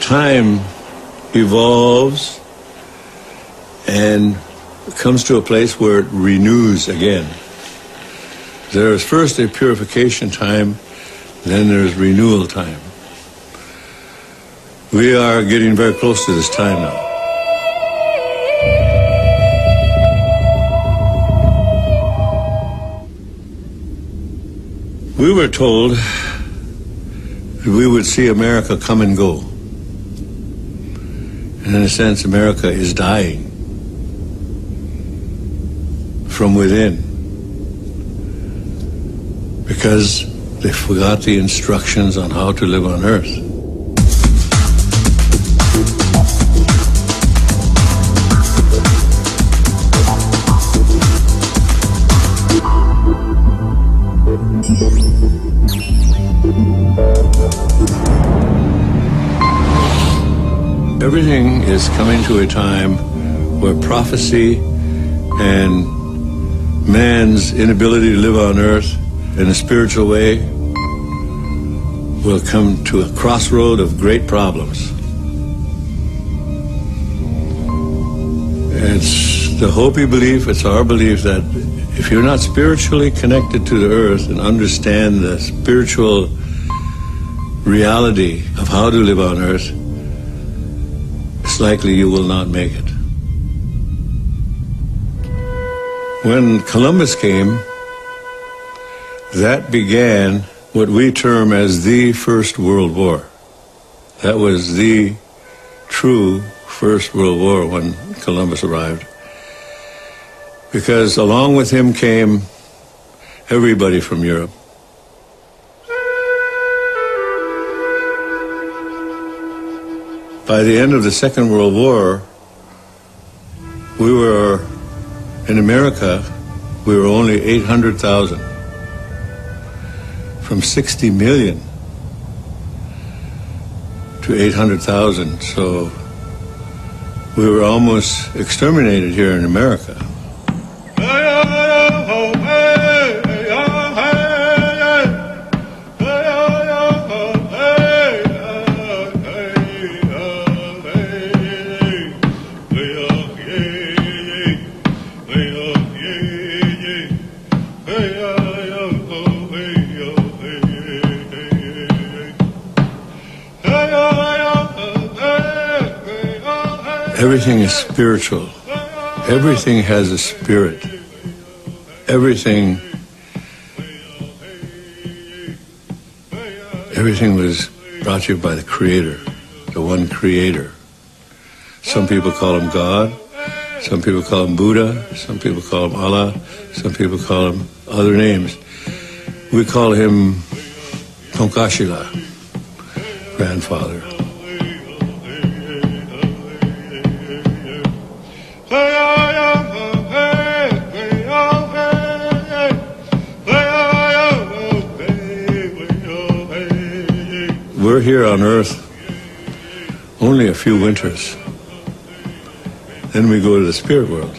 time evolves and comes to a place where it renews again. There is first a purification time, then there's renewal time. We are getting very close to this time now. We were told that we would see America come and go. And in a sense, America is dying from within because they forgot the instructions on how to live on Earth. Everything is coming to a time where prophecy and man's inability to live on earth in a spiritual way will come to a crossroad of great problems. It's the Hopi belief, it's our belief that if you're not spiritually connected to the earth and understand the spiritual reality of how to live on earth, it's likely you will not make it. When Columbus came, that began what we term as the First World War. That was the true First World War when Columbus arrived. Because along with him came everybody from Europe. By the end of the Second World War, we were, in America, we were only 800,000. From 60 million to 800,000. So we were almost exterminated here in America. Everything is spiritual. Everything has a spirit. Everything was brought to you by the Creator, the one Creator. Some people call him God. Some people call him Buddha. Some people call him Allah. Some people call him other names. We call him Tonkashila, grandfather. We're here on Earth only a few winters. Then we go to the spirit world.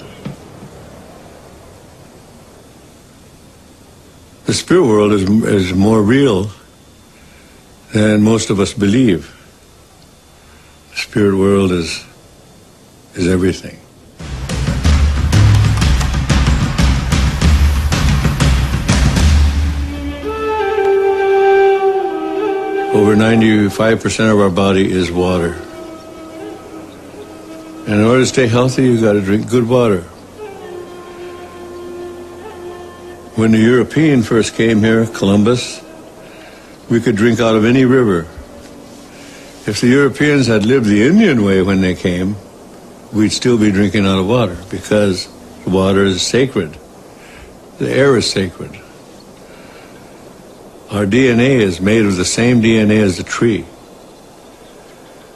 The spirit world is more real than most of us believe. The spirit world is everything. Over 95% of our body is water. And in order to stay healthy, you've got to drink good water. When the European first came here, Columbus, we could drink out of any river. If the Europeans had lived the Indian way when they came, we'd still be drinking out of water because the water is sacred. The air is sacred. Our DNA is made of the same DNA as the tree.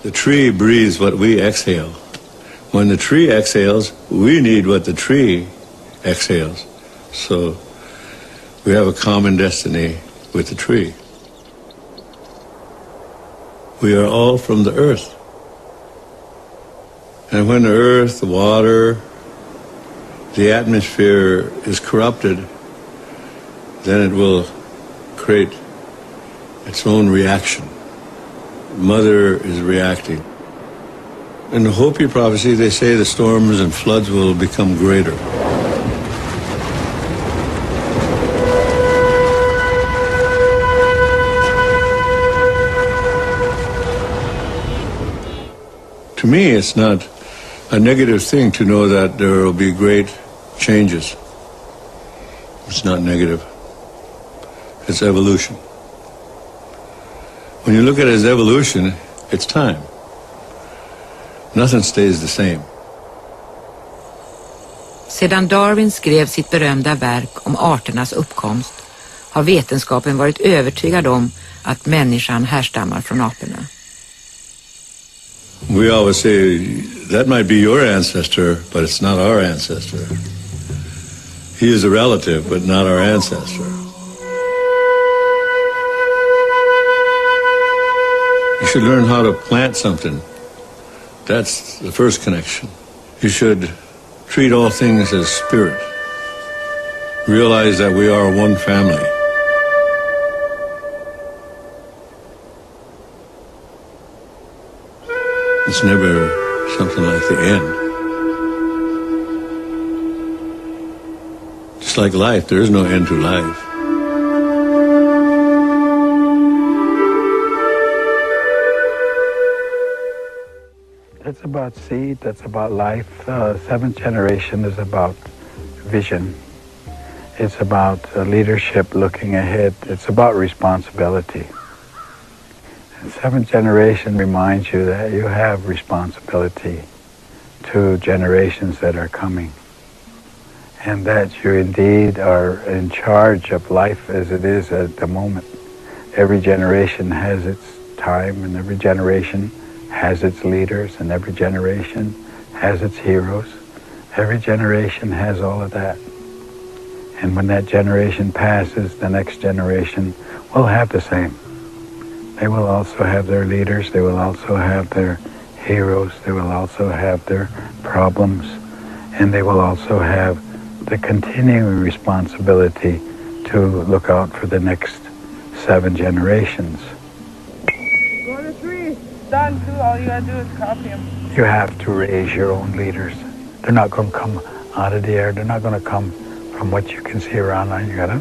The tree breathes what we exhale. When the tree exhales, we need what the tree exhales. So we have a common destiny with the tree. We are all from the earth. And when the earth, the water, the atmosphere is corrupted, then it will create its own reaction. Mother is reacting. In the Hopi prophecy, they say the storms and floods will become greater. To me, it's not a negative thing to know that there will be great changes. It's not negative. It's evolution. When you look at it as evolution, it's time. Nothing stays the same. Sedan Darwin skrev sitt berömda verk om arternas uppkomst har vetenskapen varit övertygad om att människan härstammar från aporna. We always say, that might be your ancestor, but it's not our ancestor. He is a relative, but not our ancestor. You should learn how to plant something. That's the first connection. You should treat all things as spirit. Realize that we are one family. It's never something like the end. Just like life, there is no end to life. That's about seed, that's about life. Seventh generation is about vision. It's about leadership looking ahead. It's about responsibility. And seventh generation reminds you that you have responsibility to generations that are coming. And that you indeed are in charge of life as it is at the moment. Every generation has its time, and every generation has its leaders, and every generation has its heroes. Every generation has all of that. And when that generation passes, the next generation will have the same. They will also have their leaders, they will also have their heroes, they will also have their problems, and they will also have the continuing responsibility to look out for the next 7 generations. Go to 3. Done too. All you gotta do is copy them. You have to raise your own leaders. They're not going to come out of the air. They're not going to come from what you can see around now. You got to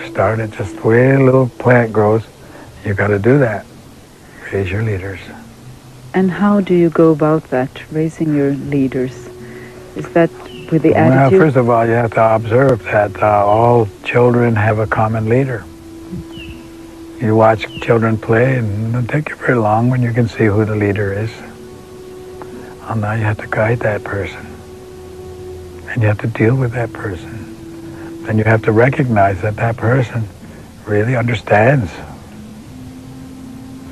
start it just the way a little plant grows. You got to do that. Raise your leaders. And how do you go about that, raising your leaders? Is that with the attitude? Well, first of all, you have to observe that all children have a common leader. You watch children play, and it doesn't take you very long when you can see who the leader is. And now you have to guide that person. And you have to deal with that person. And you have to recognize that that person really understands.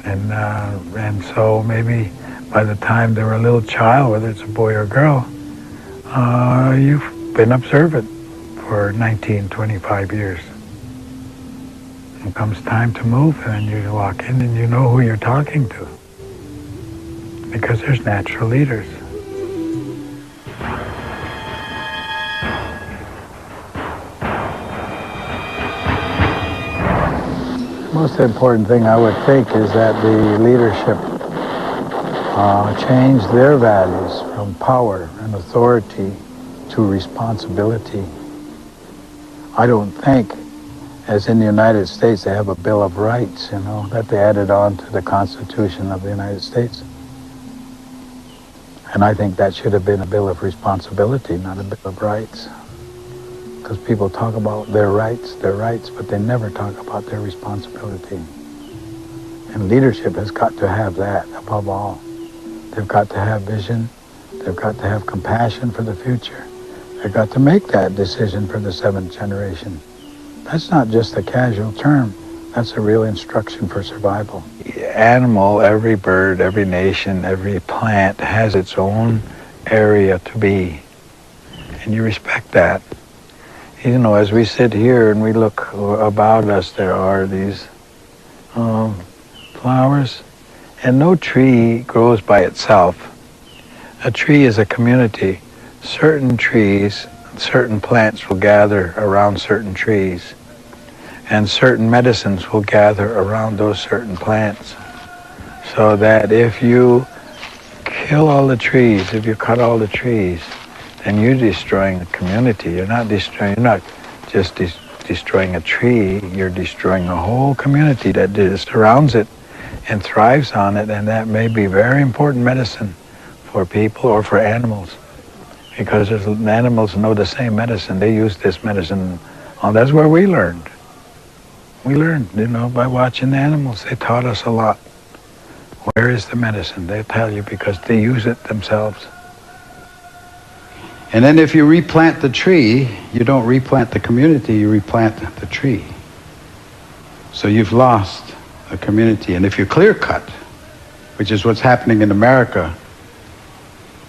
And so maybe by the time they're a little child, whether it's a boy or girl, you've been observant for 19, 25 years. It comes time to move, and you walk in and you know who you're talking to. Because there's natural leaders. The most important thing I would think is that the leadership change their values from power and authority to responsibility. I don't think, as in the United States, they have a Bill of Rights, that they added on to the Constitution of the United States. And I think that should have been a Bill of Responsibility, not a Bill of Rights. Because people talk about their rights, but they never talk about their responsibility. And leadership has got to have that above all. They've got to have vision. They've got to have compassion for the future. They've got to make that decision for the 7th generation. That's not just a casual term. That's a real instruction for survival. Animal, every bird, every nation, every plant has its own area to be. And you respect that. As we sit here and we look about us, there are these flowers. And no tree grows by itself. A tree is a community. Certain trees, certain plants will gather around certain trees. And certain medicines will gather around those certain plants. So that if you kill all the trees, if you cut all the trees, then you're destroying the community. You're not just destroying a tree, you're destroying a whole community that surrounds it and thrives on it, and that may be very important medicine for people or for animals, because animals know the same medicine. They use this medicine. That's where we learned. We learned, by watching the animals. They taught us a lot. Where is the medicine? They tell you because they use it themselves. And then if you replant the tree, you don't replant the community, you replant the tree. So you've lost a community. And if you clear cut, which is what's happening in America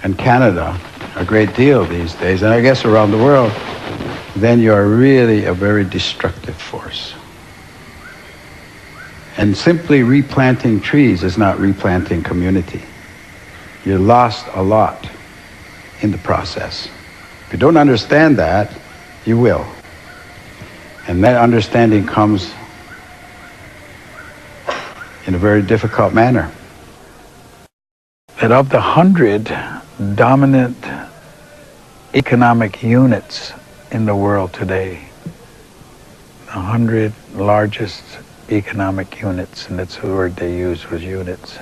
and Canada a great deal these days, and I guess around the world, then you are really a very destructive force. And simply replanting trees is not replanting community. You lost a lot in the process. If you don't understand that, you will. And that understanding comes in a very difficult manner. That of the 100 dominant economic units in the world today, the 100 largest economic units, and that's the word they used was units.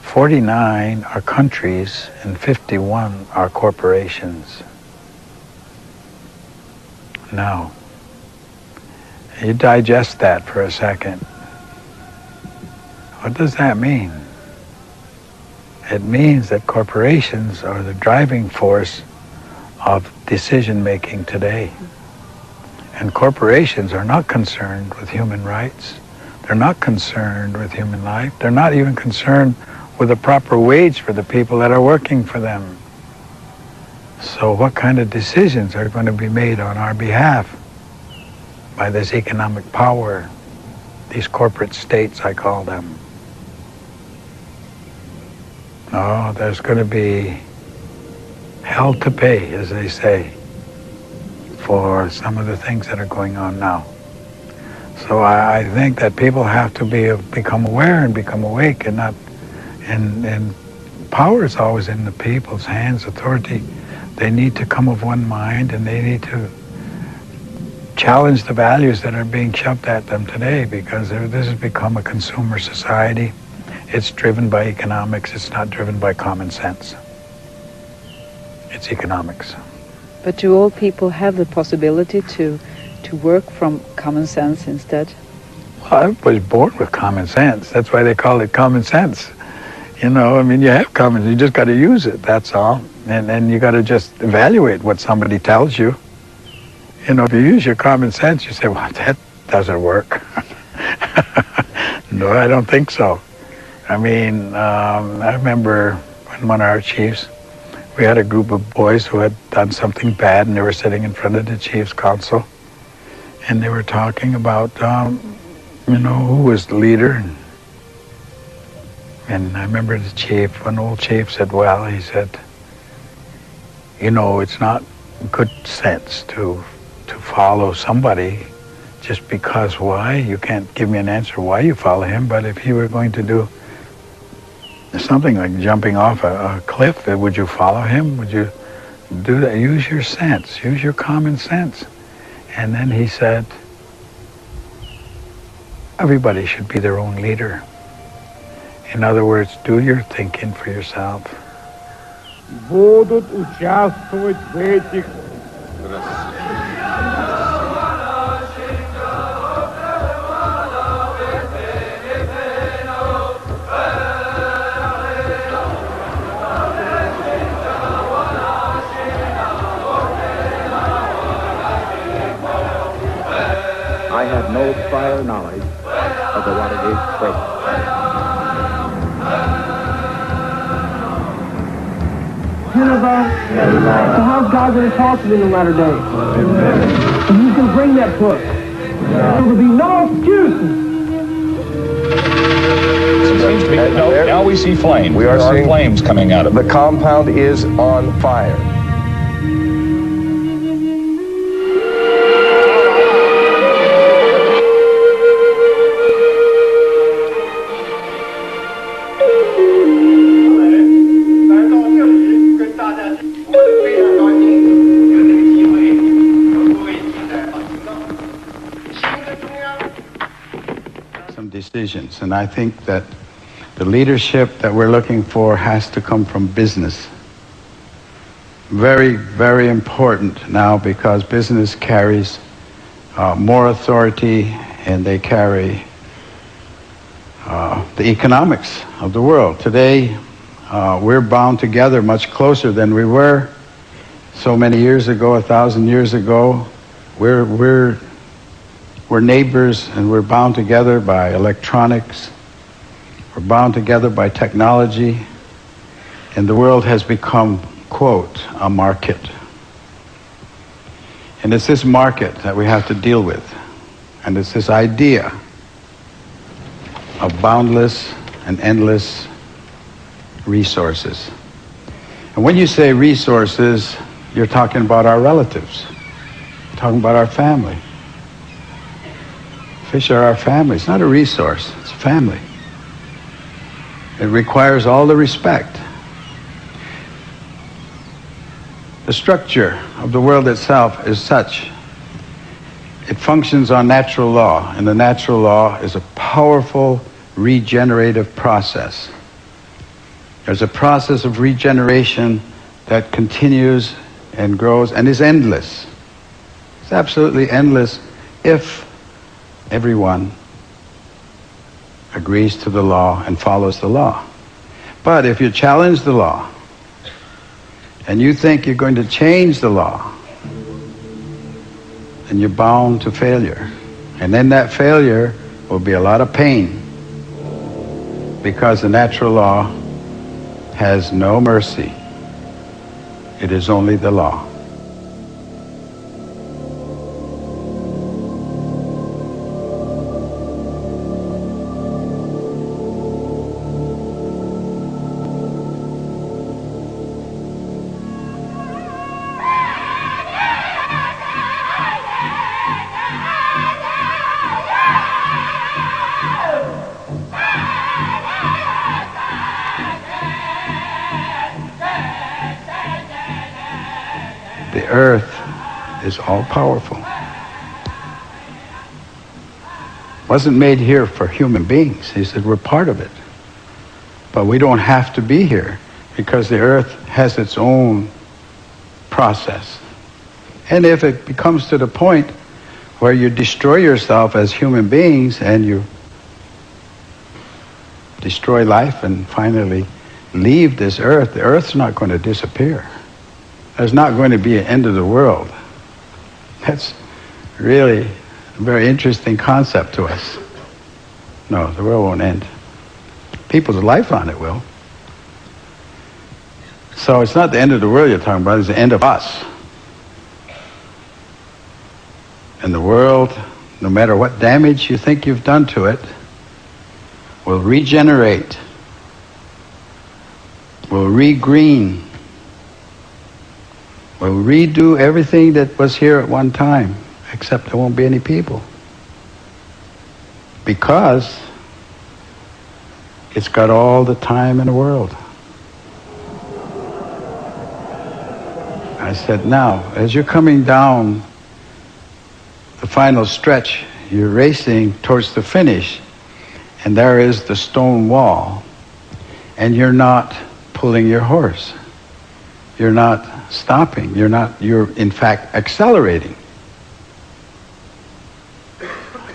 49 are countries and 51 are corporations. Now, you digest that for a second. What does that mean? It means that corporations are the driving force of decision-making today. And corporations are not concerned with human rights. They're not concerned with human life. They're not even concerned with a proper wage for the people that are working for them. So what kind of decisions are going to be made on our behalf by this economic power, these corporate states, I call them? Oh, there's going to be hell to pay, as they say, for some of the things that are going on now. So I think that people have to become aware and become awake, and not, and power is always in the people's hands, authority. They need to come of one mind, and they need to challenge the values that are being shoved at them today, because this has become a consumer society. It's driven by economics. It's not driven by common sense. It's economics. But do all people have the possibility to work from common sense instead? Well, I was born with common sense. That's why they call it common sense. You have common sense. You just got to use it, that's all. And you got to just evaluate what somebody tells you. If you use your common sense, you say, well, that doesn't work. No, I don't think so. I remember when one of our chiefs, we had a group of boys who had done something bad, and they were sitting in front of the chief's council, and they were talking about, who was the leader. And I remember the chief, one old chief said, he said, it's not good sense to follow somebody just because why? You can't give me an answer why you follow him, but if you were going to do something like jumping off a cliff, would you follow him? Would you do that? Use your sense, use your common sense. And then he said, everybody should be their own leader. In other words, do your thinking for yourself. Будут участвовать в этих I had no prior knowledge of the Watergate break. So how's God going to talk to me in the latter days? And he's going to bring that book. So there'll be no excuses. Now we see flames. We are seeing flames coming out of it. The compound is on fire. some decisions, and I think that the leadership that we're looking for has to come from business. Very, very important now, because business carries more authority, and they carry the economics of the world. Today, we're bound together much closer than we were so many years ago, 1,000 years ago. We're neighbors, and we're bound together by electronics. We're bound together by technology, and the world has become, quote, a market. And it's this market that we have to deal with, and it's this idea of boundless and endless resources. And when you say resources, you're talking about our relatives, you're talking about our family. Fish are our family. It's not a resource, it's a family. It requires all the respect. The structure of the world itself is such. It functions on natural law, and the natural law is a powerful regenerative process. There's a process of regeneration that continues and grows and is endless. It's absolutely endless if everyone agrees to the law and follows the law. But if you challenge the law and you think you're going to change the law, then you're bound to failure. And then that failure will be a lot of pain, because the natural law has no mercy. It is only the law. The earth is all-powerful. Wasn't made here for human beings. He said we're part of it. But we don't have to be here, because the earth has its own process. And if it becomes to the point where you destroy yourself as human beings and you destroy life and finally leave this earth, the earth's not going to disappear. There's not going to be an end of the world. That's really a very interesting concept to us. No, the world won't end. People's life on it will. So it's not the end of the world you're talking about, it's the end of us. And the world, no matter what damage you think you've done to it, will regenerate, will regreen, will redo everything that was here at one time, except there won't be any people. Because it's got all the time in the world. I said, now, as you're coming down the final stretch, you're racing towards the finish, and there is the stone wall, and you're not pulling your horse. You're not stopping. You're in fact accelerating.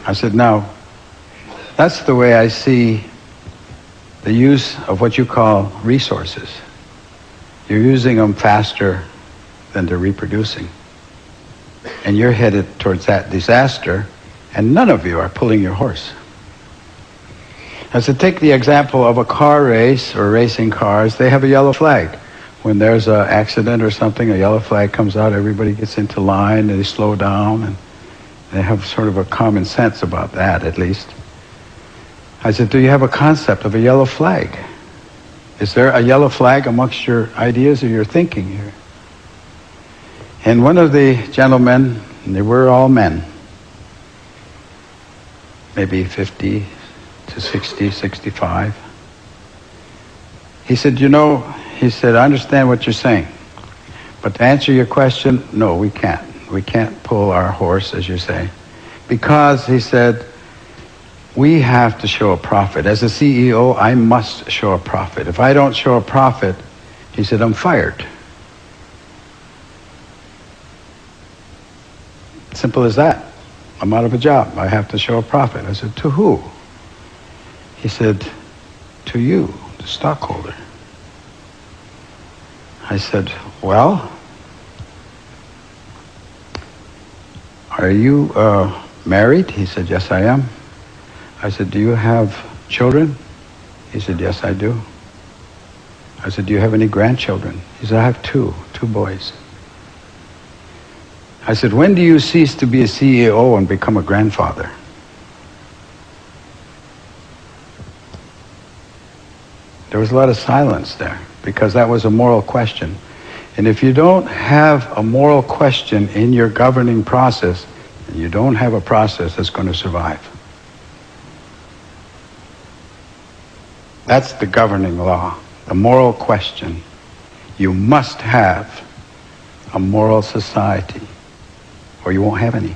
I said, now, that's the way I see the use of what you call resources. You're using them faster than they're reproducing. And you're headed towards that disaster, and none of you are pulling your horse. I said, take the example of a car race or racing cars. They have a yellow flag. When there's an accident or something, a yellow flag comes out, everybody gets into line, and they slow down, and they have sort of a common sense about that, at least. I said, do you have a concept of a yellow flag? Is there a yellow flag amongst your ideas or your thinking here? And one of the gentlemen, and they were all men, maybe 50 to 60, 65, he said, he said, I understand what you're saying, but to answer your question, no, we can't. We can't pull our horse, as you say, because, he said, we have to show a profit. As a CEO, I must show a profit. If I don't show a profit, he said, I'm fired. Simple as that. I'm out of a job. I have to show a profit. I said, to who? He said, to you, the stockholder. I said, well, are you married? He said, yes, I am. I said, do you have children? He said, yes, I do. I said, do you have any grandchildren? He said, I have two boys. I said, when do you cease to be a CEO and become a grandfather? There was a lot of silence there because that was a moral question. And if you don't have a moral question in your governing process, you don't have a process that's going to survive. That's the governing law, the moral question. You must have a moral society, or you won't have any.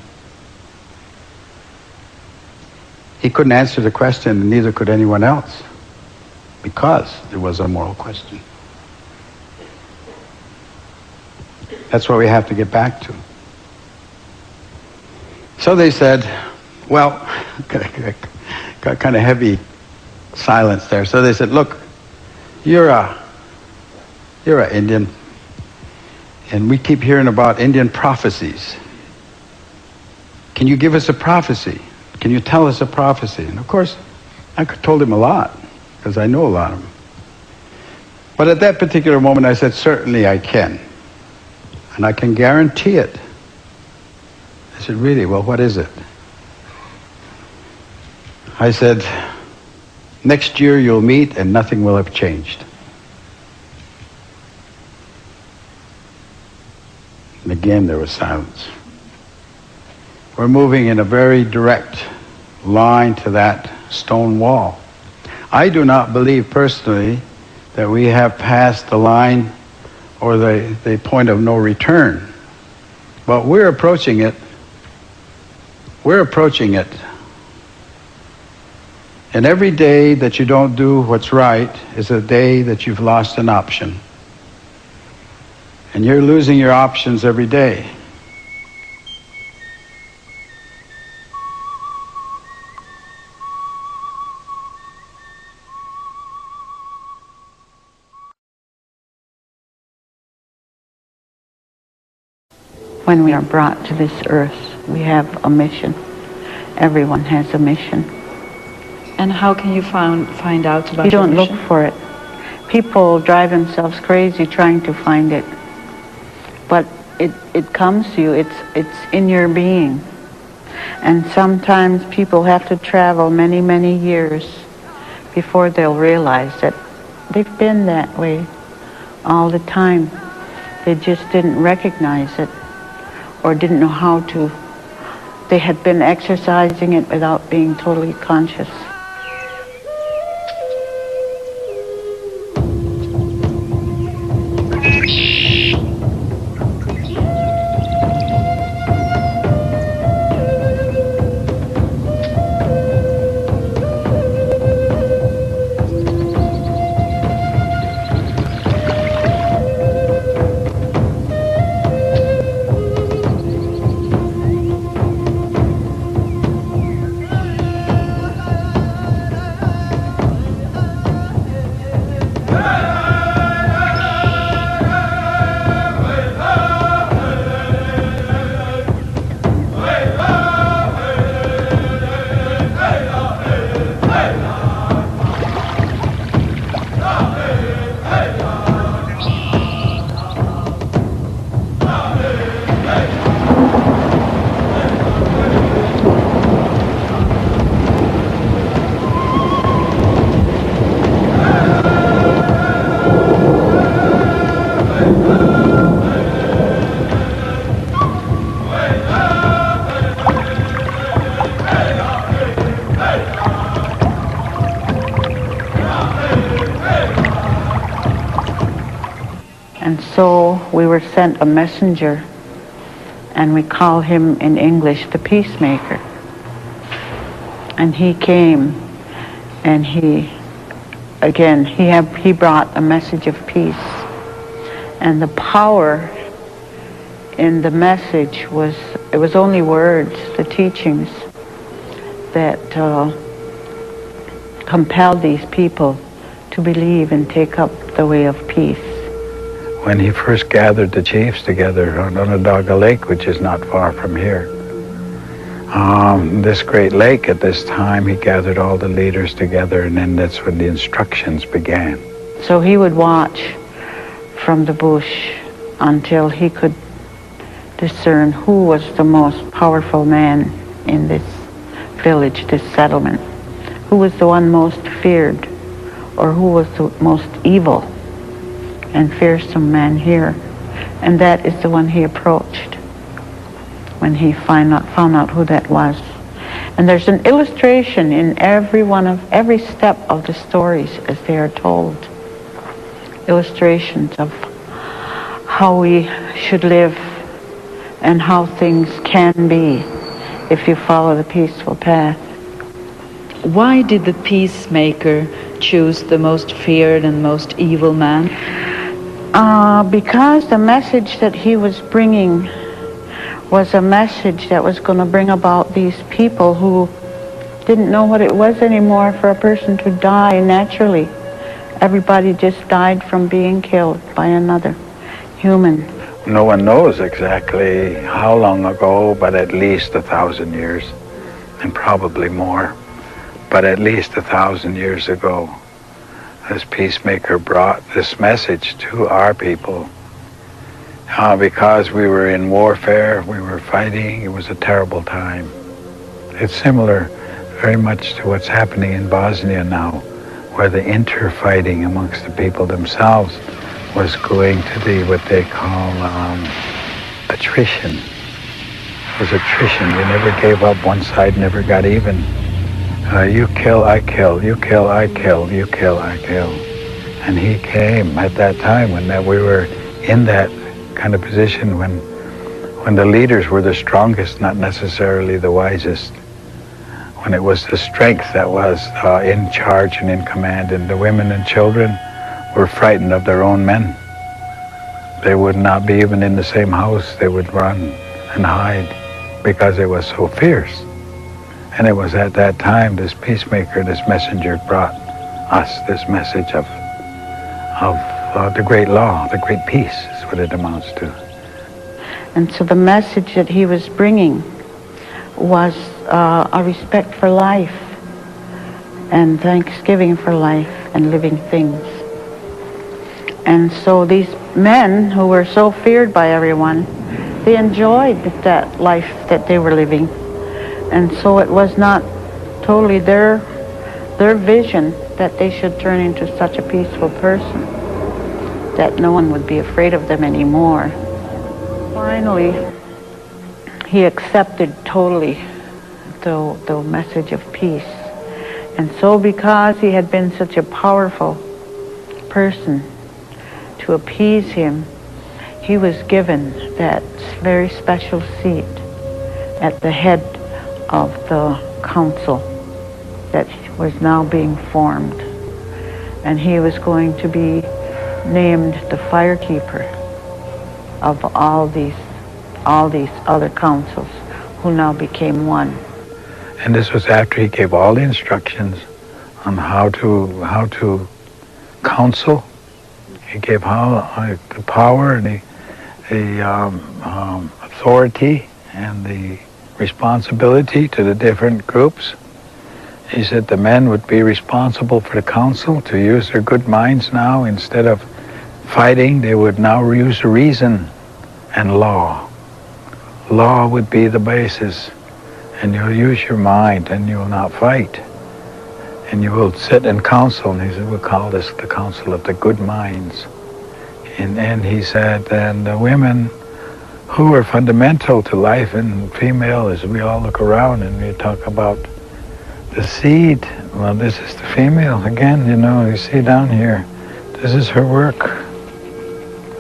He couldn't answer the question, and neither could anyone else, because it was a moral question. That's what we have to get back to. So they said, well, got kind of heavy silence there. So they said, look, you're an Indian, and we keep hearing about Indian prophecies. Can you give us a prophecy? Can you tell us a prophecy? And of course, I told him a lot, because I know a lot of them. But at that particular moment, I said, certainly I can. And I can guarantee it. I said, really? Well, what is it? I said, next year you'll meet and nothing will have changed. And again, there was silence. We're moving in a very direct line to that stone wall. I do not believe personally that we have passed the line or the point of no return. But we're approaching it. We're approaching it. And every day that you don't do what's right is a day that you've lost an option. And you're losing your options every day. When we are brought to this earth, we have a mission. Everyone has a mission. And how can you find out about You don't your look mission? for it. People drive themselves crazy trying to find it. But it comes to you. It's in your being. And sometimes people have to travel many, many years before they'll realize that they've been that way all the time. They just didn't recognize it or didn't know how to. They had been exercising it without being totally conscious. And so we were sent a messenger, and we call him in English the peacemaker. And he came, and he brought a message of peace. And the power in the message was only words, the teachings that compelled these people to believe and take up the way of peace. When he first gathered the chiefs together on Onondaga Lake, which is not far from here, this great lake at this time, he gathered all the leaders together, and then that's when the instructions began. So he would watch from the bush until he could discern who was the most powerful man in this village, this settlement, who was the one most feared, or who was the most evil and fearsome man here. And that is the one he approached when he found out who that was. And there's an illustration in every step of the stories as they are told. Illustrations of how we should live and how things can be if you follow the peaceful path. Why did the peacemaker choose the most feared and most evil man? Because the message that he was bringing was a message that was going to bring about these people who didn't know what it was anymore for a person to die naturally. Everybody just died from being killed by another human. No one knows exactly how long ago, but at least 1,000 years, and probably more. But at least 1,000 years ago, this peacemaker brought this message to our people. Because we were in warfare, we were fighting, it was a terrible time. It's similar very much to what's happening in Bosnia now, where the interfighting amongst the people themselves was going to be what they call attrition. It was attrition. You never gave up. One side never got even. You kill, I kill. You kill, I kill. You kill, I kill. And he came at that time when we were in that kind of position when the leaders were the strongest, not necessarily the wisest. When it was the strength that was in charge and in command, and the women and children were frightened of their own men. They would not be even in the same house. They would run and hide because it was so fierce. And it was at that time this peacemaker, this messenger brought us this message of the great law, the great peace is what it amounts to. And so the message that he was bringing was a respect for life and thanksgiving for life and living things. And so these men who were so feared by everyone, they enjoyed that life that they were living. And so it was not totally their vision that they should turn into such a peaceful person, that no one would be afraid of them anymore. Finally, he accepted totally the message of peace. And so because he had been such a powerful person, to appease him, he was given that very special seat at the head of the council that was now being formed. And he was going to be named the firekeeper of all these other councils who now became one. And this was after he gave all the instructions on how to counsel. He gave the power and the authority and the responsibility to the different groups. He said the men would be responsible for the council to use their good minds now. Instead of fighting, they would now use reason and law. Law would be the basis, and you'll use your mind and you will not fight. And you will sit in council, and he said, we'll call this the council of the good minds. And he said, and the women who are fundamental to life and female, as we all look around and we talk about the seed, well, this is the female again, you see down here, this is her work.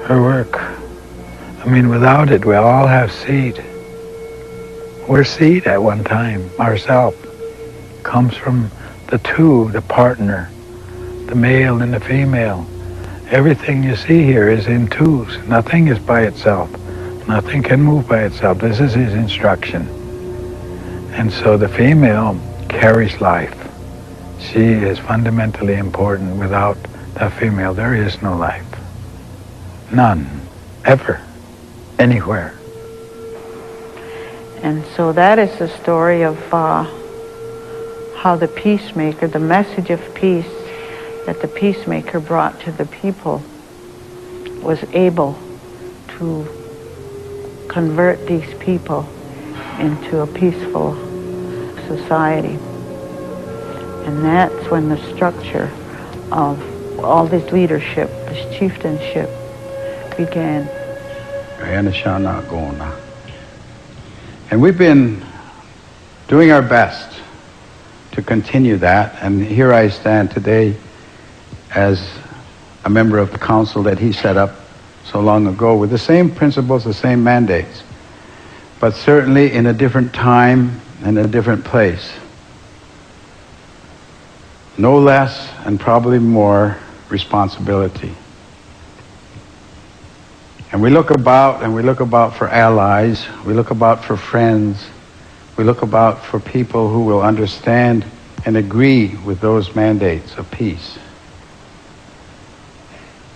Her work. I mean, without it, we all have seed. We're seed at one time, ourselves. comes from the two, the partner, the male and the female. Everything you see here is in twos. Nothing is by itself. Nothing can move by itself. This is his instruction. And so the female carries life. She is fundamentally important. Without the female, there is no life. None. Ever. Anywhere. And so that is the story of how the peacemaker, the message of peace that the peacemaker brought to the people, was able to convert these people into a peaceful society. And that's when the structure of all this leadership, this chieftainship, began. And we've been doing our best to continue that, and here I stand today as a member of the council that he set up so long ago with the same principles, the same mandates, but certainly in a different time and a different place. No less and probably more responsibility. And we look about for allies, we look about for friends, we look about for people who will understand and agree with those mandates of peace.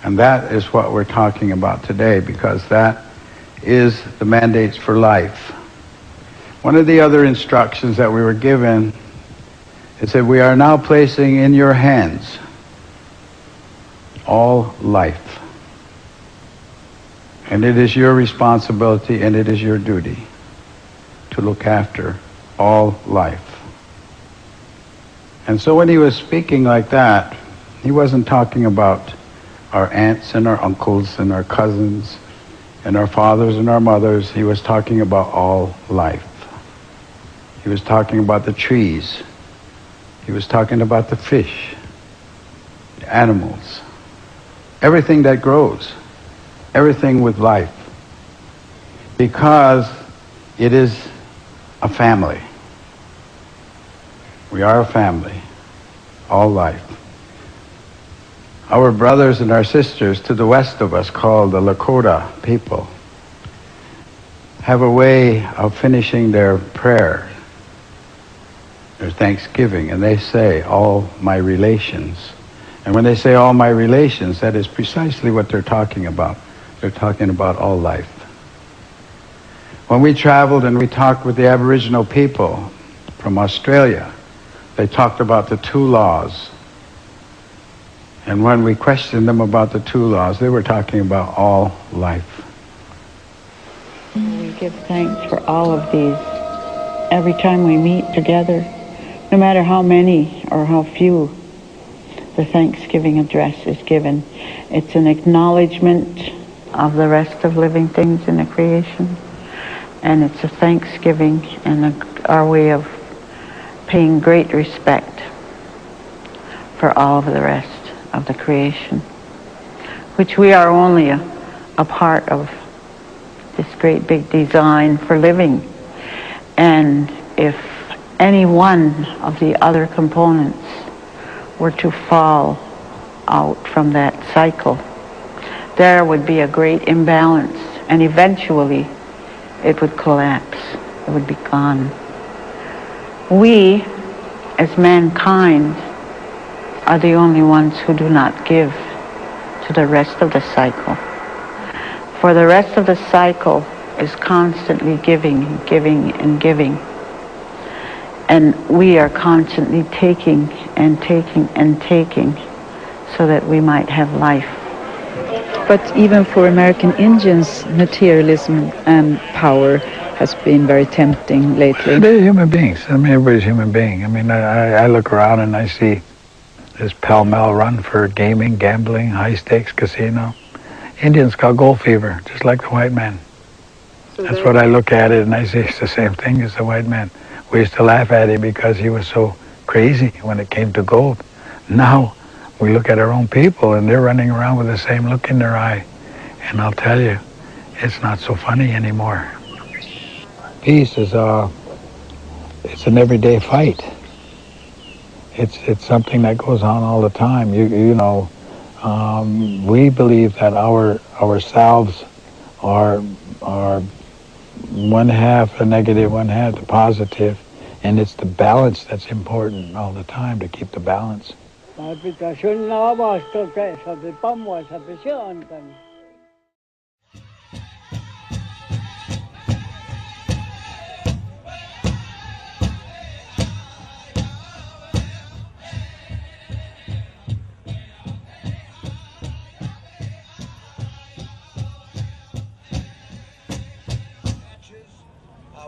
And that is what we're talking about today, because that is the mandates for life. One of the other instructions that we were given is that we are now placing in your hands all life. And it is your responsibility and it is your duty to look after all life. And so when he was speaking like that, he wasn't talking about our aunts and our uncles and our cousins and our fathers and our mothers. He was talking about all life. He was talking about the trees. He was talking about the fish, the animals, everything that grows, everything with life, because it is a family. We are a family, all life. Our brothers and our sisters to the west of us, called the Lakota people, have a way of finishing their prayer, their thanksgiving, and they say, all my relations. And when they say all my relations, that is precisely what they're talking about. They're talking about all life. When we traveled and we talked with the Aboriginal people from Australia, they talked about the two laws. And when we questioned them about the two laws, they were talking about all life. We give thanks for all of these every time we meet together, no matter how many or how few the Thanksgiving address is given. It's an acknowledgement of the rest of living things in the creation, and it's a thanksgiving and our way of paying great respect for all of the rest of the creation, which we are only a part of this great big design for living. And if any one of the other components were to fall out from that cycle, there would be a great imbalance, and eventually it would collapse. It would be gone. We, as mankind, are the only ones who do not give to the rest of the cycle. For the rest of the cycle is constantly giving, giving, and giving. And we are constantly taking and taking and taking so that we might have life. But even for American Indians, materialism and power has been very tempting lately. They're human beings. I mean, everybody's a human being. I mean, I look around and I see this pell-mell run for gaming, gambling, high-stakes casino. Indians got gold fever, just like the white man. So that's what I look at it, and I say it's the same thing as the white man. We used to laugh at him because he was so crazy when it came to gold. Now we look at our own people, and they're running around with the same look in their eye. And I'll tell you, it's not so funny anymore. Peace is it's an everyday fight. It's something that goes on all the time. You know, we believe that ourselves are one half the negative, one half the positive, and it's the balance that's important all the time, to keep the balance.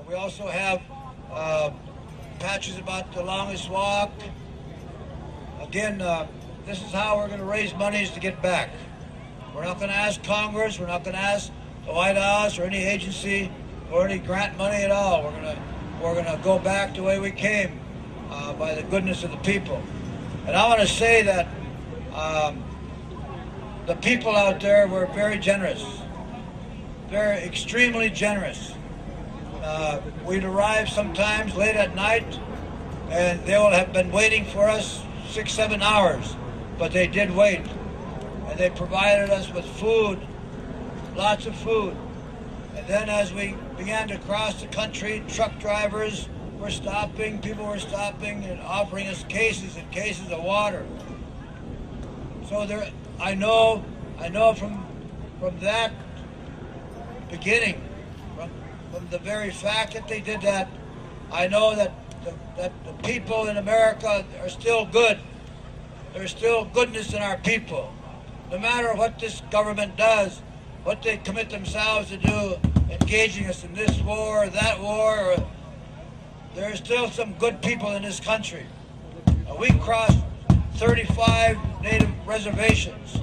We also have patches about the longest walk. Again, this is how we're going to raise monies to get back. We're not going to ask Congress, we're not going to ask the White House or any agency or any grant money at all. We're going to go back the way we came, by the goodness of the people. And I want to say that the people out there were very generous. They're extremely generous. We'd arrive sometimes late at night, and they will have been waiting for us 6-7 hours, but they did wait. And they provided us with food, lots of food. And then as we began to cross the country, truck drivers were stopping, people were stopping and offering us cases and cases of water. So there, I know from that beginning, from the very fact that they did that, I know that the people in America are still good. There's still goodness in our people. No matter what this government does, what they commit themselves to do, engaging us in this war or that war, there are still some good people in this country. We crossed 35 native reservations,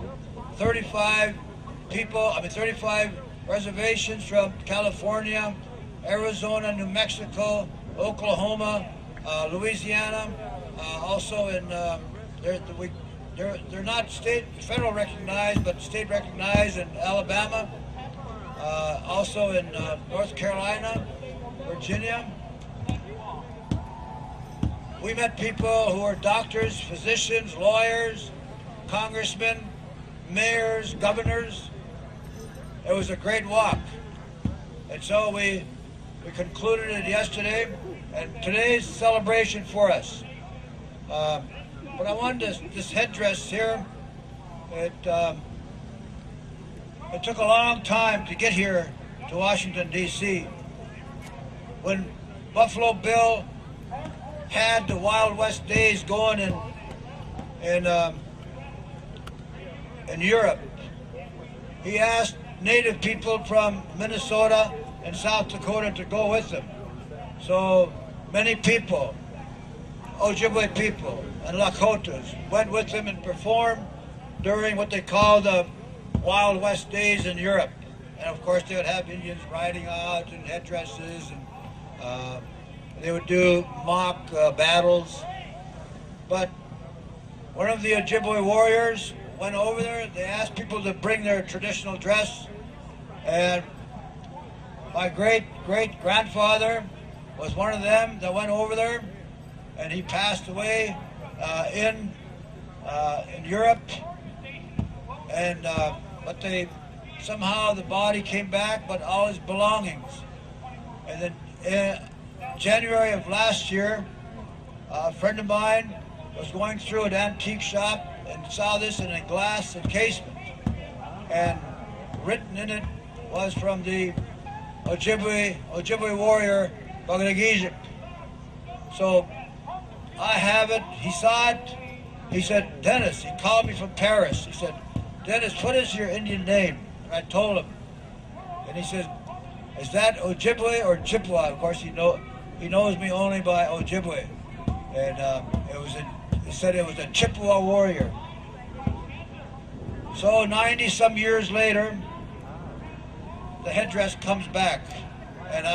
35 reservations from California, Arizona, New Mexico, Oklahoma, Louisiana, also in, they're not federal recognized, but state recognized in Alabama, also in North Carolina, Virginia. We met people who are doctors, physicians, lawyers, congressmen, mayors, governors. It was a great walk. And so we concluded it yesterday, and today's celebration for us. But I wanted this headdress here, it took a long time to get here to Washington, D.C. When Buffalo Bill had the Wild West days going in Europe, he asked Native people from Minnesota and South Dakota to go with him. So many people, Ojibwe people and Lakotas, went with him and performed during what they call the Wild West days in Europe. And of course they would have Indians riding out in headdresses, and they would do mock battles. But one of the Ojibwe warriors went over there. They asked people to bring their traditional dress, and my great-great-grandfather was one of them that went over there, and he passed away in Europe. And but somehow the body came back, but all his belongings. And then in January of last year, a friend of mine was going through an antique shop and saw this in a glass encasement, and written in it was from the Ojibwe warrior Bagdagijik. So I have it. He saw it. He said, Dennis, he called me from Paris. He said, Dennis, what is your Indian name? And I told him. And he said, is that Ojibwe or Chippewa? Of course, he knows me only by Ojibwe. And he said it was a Chippewa warrior. So 90-some years later, the headdress comes back, and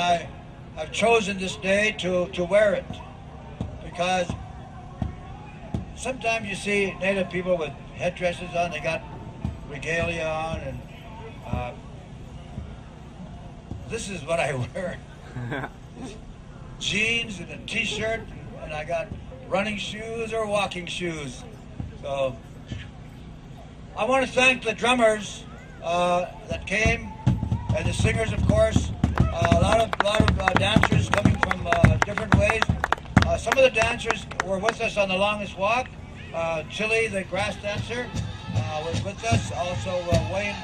I've chosen this day to wear it, because sometimes you see Native people with headdresses on, they got regalia on, and this is what I wear. Jeans and a t-shirt, and I got running shoes or walking shoes. So I want to thank the drummers that came, and the singers, of course. A lot of dancers coming from different ways. Some of the dancers were with us on the longest walk. Chili, the grass dancer, was with us. Also, Wayne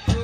Crew